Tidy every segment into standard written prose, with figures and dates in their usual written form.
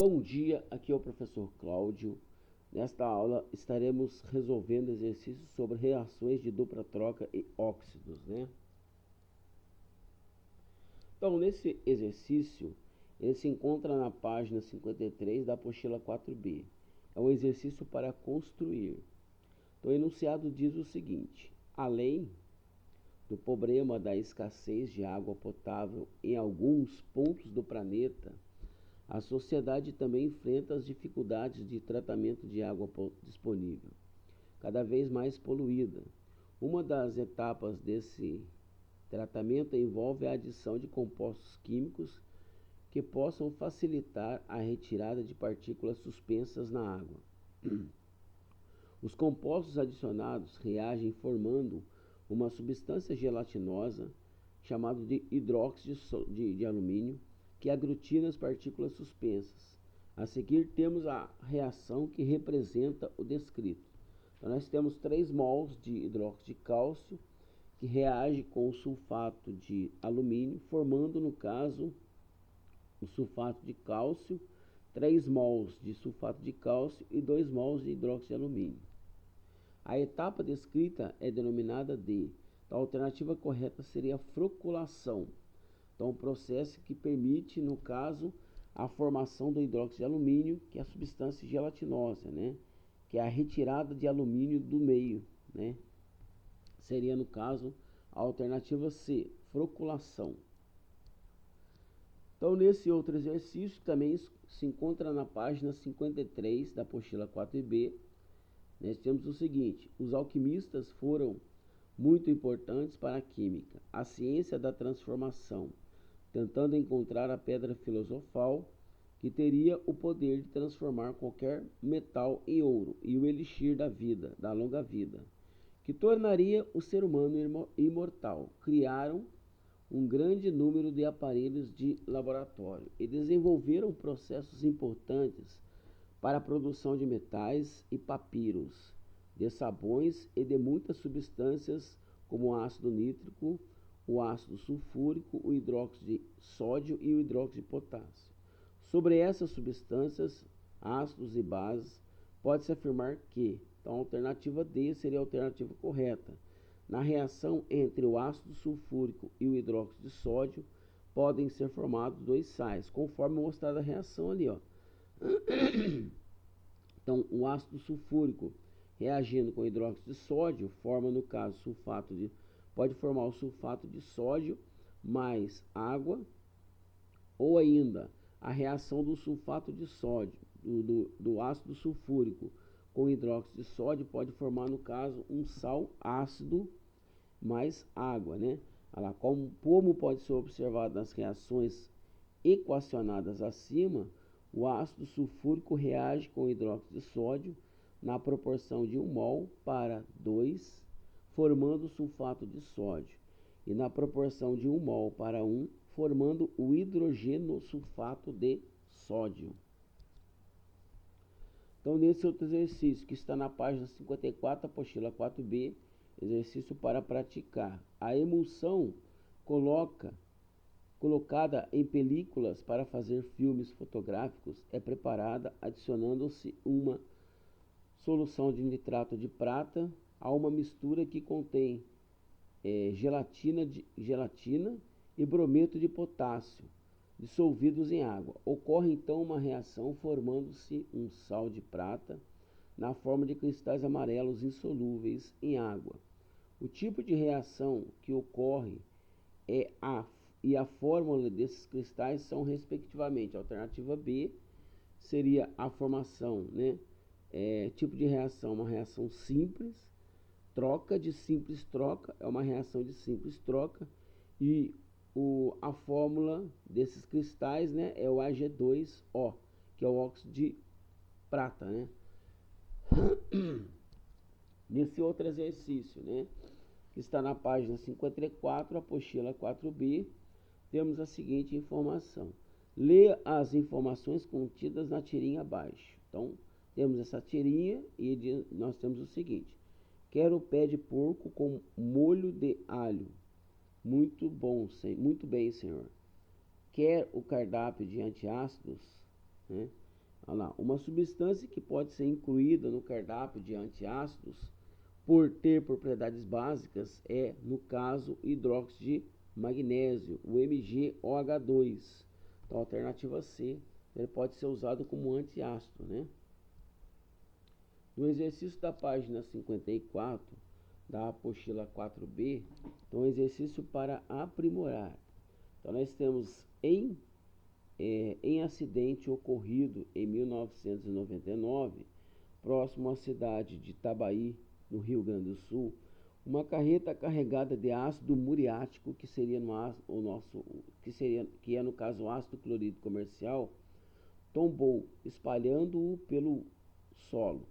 Bom dia, aqui é o professor Cláudio. Nesta aula estaremos resolvendo exercícios sobre reações de dupla troca e óxidos, né? Então, nesse exercício, ele se encontra na página 53 da apostila 4b. É um exercício para construir. Então, o enunciado diz o seguinte: além do problema da escassez de água potável em alguns pontos do planeta, a sociedade também enfrenta as dificuldades de tratamento de água disponível, cada vez mais poluída. Uma das etapas desse tratamento envolve a adição de compostos químicos que possam facilitar a retirada de partículas suspensas na água. Os compostos adicionados reagem formando uma substância gelatinosa chamada de hidróxido de alumínio, que aglutina as partículas suspensas. A seguir temos a reação que representa o descrito. Então, nós temos 3 mols de hidróxido de cálcio que reage com o sulfato de alumínio, formando, no caso, o sulfato de cálcio, 3 mols de sulfato de cálcio e 2 mols de hidróxido de alumínio. A etapa descrita é denominada de... A alternativa correta seria a floculação. Então, um processo que permite, no caso, a formação do hidróxido de alumínio, que é a substância gelatinosa, né? Que é a retirada de alumínio do meio, né? Seria, no caso, a alternativa C, floculação. Então, nesse outro exercício, também se encontra na página 53 da apostila 4b, nós temos o seguinte: os alquimistas foram muito importantes para a química, a ciência da transformação, tentando encontrar a pedra filosofal que teria o poder de transformar qualquer metal em ouro, e o elixir da vida, da longa vida, que tornaria o ser humano imortal. Criaram um grande número de aparelhos de laboratório e desenvolveram processos importantes para a produção de metais e papiros, de sabões e de muitas substâncias como o ácido nítrico, o ácido sulfúrico, o hidróxido de sódio e o hidróxido de potássio. Sobre essas substâncias, ácidos e bases, pode-se afirmar que, então, a alternativa D seria a alternativa correta. Na reação entre o ácido sulfúrico e o hidróxido de sódio, podem ser formados 2 sais, conforme mostrada a reação ali, ó. Então, o ácido sulfúrico reagindo com hidróxido de sódio forma, no caso, pode formar o sulfato de sódio mais água, ou ainda a reação do sulfato de sódio, do ácido sulfúrico com hidróxido de sódio pode formar, no caso, um sal ácido mais água, né? Como pode ser observado nas reações equacionadas acima, o ácido sulfúrico reage com o hidróxido de sódio na proporção de 1 mol para 2, formando o sulfato de sódio, e na proporção de 1 mol para 1, formando o hidrogeno sulfato de sódio. Então, nesse outro exercício, que está na página 54, apostila 4b, exercício para praticar. A emulsão colocada em películas para fazer filmes fotográficos é preparada adicionando-se uma solução de nitrato de prata a uma mistura que contém gelatina e brometo de potássio dissolvidos em água. Ocorre então uma reação formando-se um sal de prata na forma de cristais amarelos insolúveis em água. O tipo de reação que ocorre e a fórmula desses cristais são, respectivamente, a alternativa B seria a formação, né? Tipo de reação, uma reação simples, troca de simples troca, é uma reação de simples troca, e a fórmula desses cristais, né, é o Ag2O, que é o óxido de prata, né? Nesse outro exercício, né, que está na página 54, apostila 4b, temos a seguinte informação. Lê as informações contidas na tirinha abaixo. Então, temos essa tirinha e nós temos o seguinte: quero pé de porco com molho de alho. Muito bom, muito bem, senhor. Quer o cardápio de antiácidos, né? Olha lá, uma substância que pode ser incluída no cardápio de antiácidos por ter propriedades básicas é, no caso, hidróxido de magnésio, o MgOH2. Então, a alternativa C, ele pode ser usado como antiácido, né? No exercício da página 54 da apostila 4B, então, exercício para aprimorar. Então, nós temos em acidente ocorrido em 1999, próximo à cidade de Itabaí, no Rio Grande do Sul, uma carreta carregada de ácido muriático, que é no caso o ácido clorídrico comercial, tombou, espalhando-o pelo solo.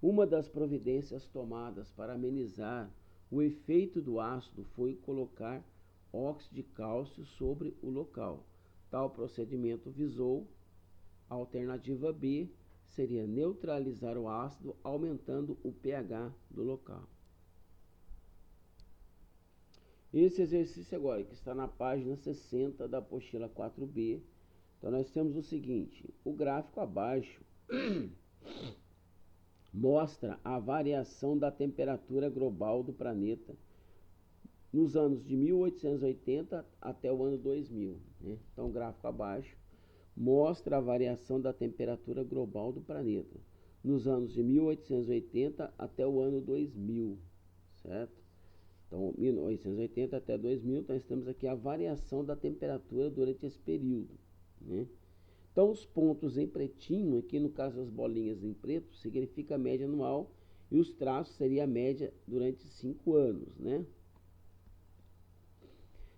Uma das providências tomadas para amenizar o efeito do ácido foi colocar óxido de cálcio sobre o local. Tal procedimento visou a alternativa B, seria neutralizar o ácido, aumentando o pH do local. Esse exercício agora, que está na página 60 da apostila 4B, então nós temos o seguinte: o gráfico abaixo mostra a variação da temperatura global do planeta nos anos de 1880 até o ano 2000, né? Então, o gráfico abaixo mostra a variação da temperatura global do planeta nos anos de 1880 até o ano 2000, certo? Então, 1880 até 2000, então nós temos aqui a variação da temperatura durante esse período, né? Então, os pontos em pretinho, aqui no caso as bolinhas em preto, significa a média anual, e os traços seria a média durante 5 anos, né?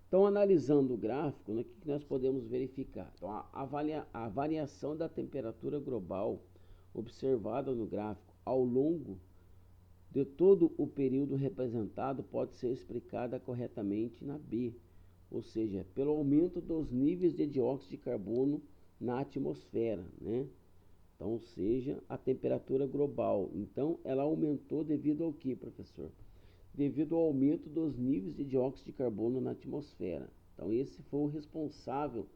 Então, analisando o gráfico, o que nós podemos verificar? Então, a variação da temperatura global observada no gráfico ao longo de todo o período representado pode ser explicada corretamente na B, ou seja, pelo aumento dos níveis de dióxido de carbono na atmosfera, né? Então, ou seja, a temperatura global. Então, ela aumentou devido ao que, professor? Devido ao aumento dos níveis de dióxido de carbono na atmosfera. Então, esse foi o responsável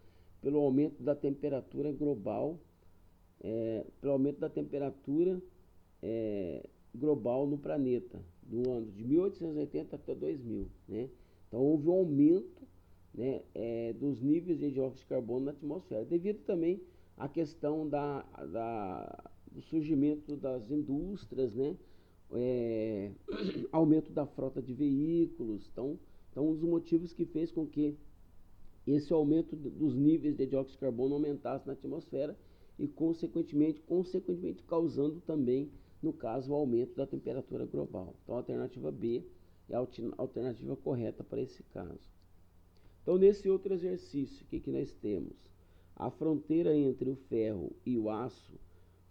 pelo aumento da temperatura global, global no planeta, do ano de 1880 até 2000, né? Então, houve um aumento, né, dos níveis de dióxido de carbono na atmosfera, devido também à questão do surgimento das indústrias, né? Aumento da frota de veículos. Então, um dos motivos que fez com que esse aumento dos níveis de dióxido de carbono aumentasse na atmosfera e, consequentemente causando também, no caso, o aumento da temperatura global. Então, a alternativa B é a alternativa correta para esse caso. Então, nesse outro exercício, o que nós temos? A fronteira entre o ferro e o aço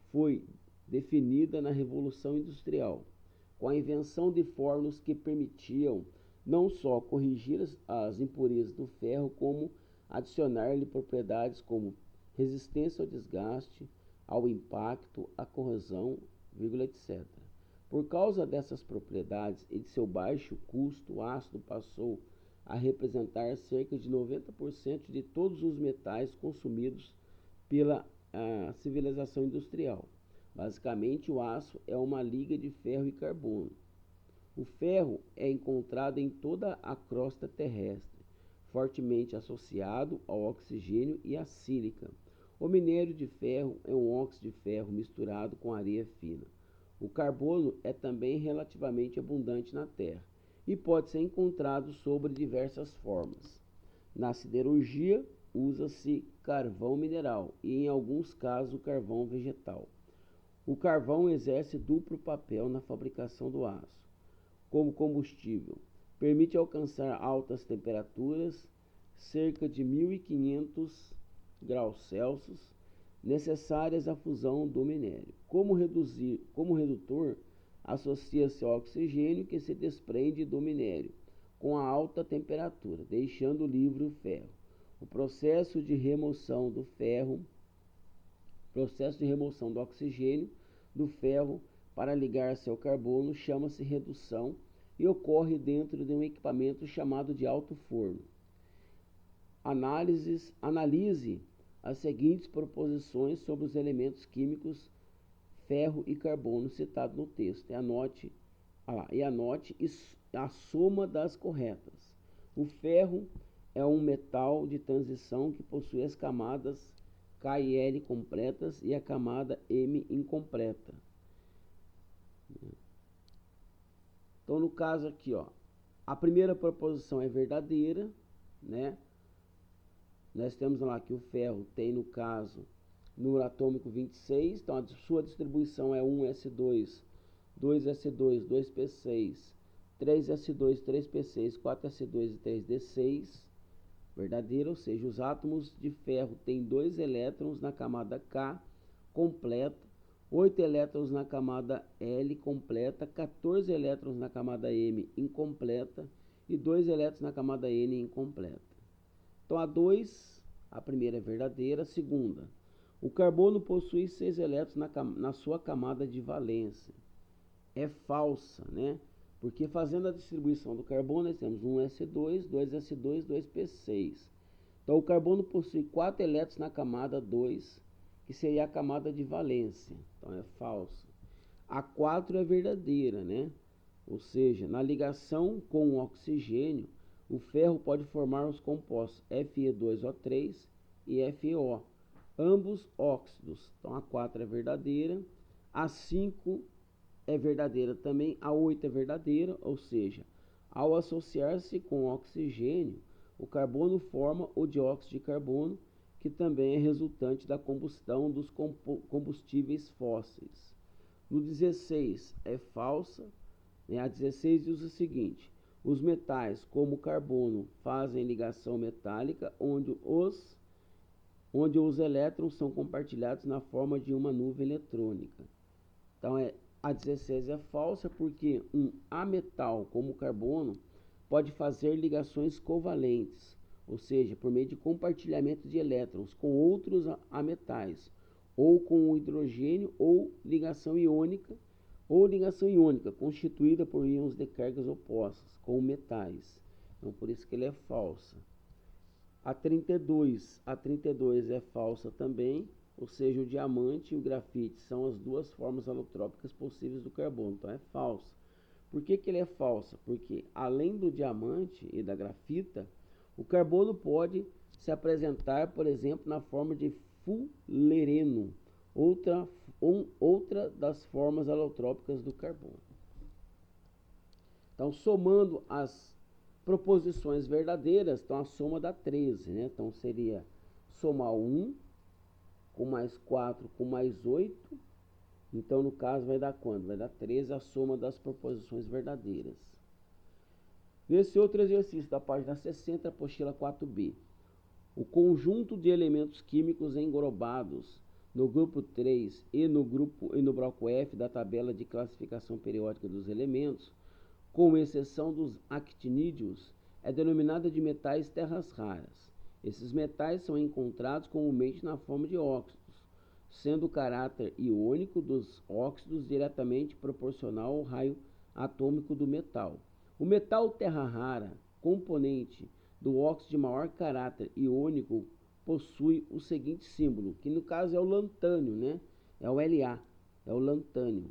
foi definida na Revolução Industrial, com a invenção de fornos que permitiam não só corrigir as impurezas do ferro, como adicionar-lhe propriedades como resistência ao desgaste, ao impacto, à corrosão, etc. Por causa dessas propriedades e de seu baixo custo, o aço passou a representar cerca de 90% de todos os metais consumidos pela civilização industrial. Basicamente, o aço é uma liga de ferro e carbono. O ferro é encontrado em toda a crosta terrestre, fortemente associado ao oxigênio e à sílica. O minério de ferro é um óxido de ferro misturado com areia fina. O carbono é também relativamente abundante na Terra e pode ser encontrado sob diversas formas. Na siderurgia, usa-se carvão mineral e, em alguns casos, o carvão vegetal. O carvão exerce duplo papel na fabricação do aço. Como combustível, permite alcançar altas temperaturas, cerca de 1500 graus Celsius, necessárias à fusão do minério. Como redutor, associa-se ao oxigênio que se desprende do minério com a alta temperatura, deixando livre o ferro. O processo de remoção do oxigênio do ferro para ligar-se ao carbono chama-se redução e ocorre dentro de um equipamento chamado de alto forno. Analise as seguintes proposições sobre os elementos químicos ferro e carbono citados no texto. Anote a soma das corretas. O ferro é um metal de transição que possui as camadas K e L completas e a camada M incompleta. Então, no caso aqui, ó, a primeira proposição é verdadeira, né? Nós temos lá que o ferro tem, no caso, número atômico 26, então a sua distribuição é 1s2, 2s2, 2p6, 3s2, 3p6, 4s2 e 3d6, verdadeiro, ou seja, os átomos de ferro têm 2 elétrons na camada K completa, 8 elétrons na camada L completa, 14 elétrons na camada M incompleta e 2 elétrons na camada N incompleta. Então a primeira é verdadeira. A segunda, o carbono possui 6 elétrons na sua camada de valência. É falsa, né? Porque fazendo a distribuição do carbono, nós temos 1s2, 2s2, 2p6. Então o carbono possui 4 elétrons na camada 2, que seria a camada de valência. Então é falsa. A 4 é verdadeira, né? Ou seja, na ligação com o oxigênio, o ferro pode formar os compostos Fe2O3 e FeO, ambos óxidos. Então a 4 é verdadeira. A 5 é verdadeira também. A 8 é verdadeira, ou seja, ao associar-se com o oxigênio, o carbono forma o dióxido de carbono, que também é resultante da combustão dos combustíveis fósseis. No 16 é falsa, né? A 16 diz o seguinte: os metais, como o carbono, fazem ligação metálica onde os elétrons são compartilhados na forma de uma nuvem eletrônica. Então a 16 é falsa porque um ametal, como o carbono, pode fazer ligações covalentes, ou seja, por meio de compartilhamento de elétrons com outros ametais, ou com o hidrogênio, ou ligação iônica, constituída por íons de cargas opostas, com metais. Então, por isso que ele é falsa. A 32 é falsa também, ou seja, o diamante e o grafite são as duas formas alotrópicas possíveis do carbono. Então, é falsa. Por que ele é falsa? Porque, além do diamante e da grafita, o carbono pode se apresentar, por exemplo, na forma de fulereno, outra das formas alotrópicas do carbono. Então, somando as proposições verdadeiras, então a soma dá 13, né? Então, seria somar 1 com mais 4 com mais 8. Então, no caso, vai dar quanto? Vai dar 13, a soma das proposições verdadeiras. Nesse outro exercício da página 60, apostila 4b. O conjunto de elementos químicos englobados no grupo 3 e no bloco F da tabela de classificação periódica dos elementos, com exceção dos actinídeos, é denominada de metais terras raras. Esses metais são encontrados comumente na forma de óxidos, sendo o caráter iônico dos óxidos diretamente proporcional ao raio atômico do metal. O metal terra rara, componente do óxido de maior caráter iônico, possui o seguinte símbolo, que no caso é o lantânio, né? É o La, é o lantânio.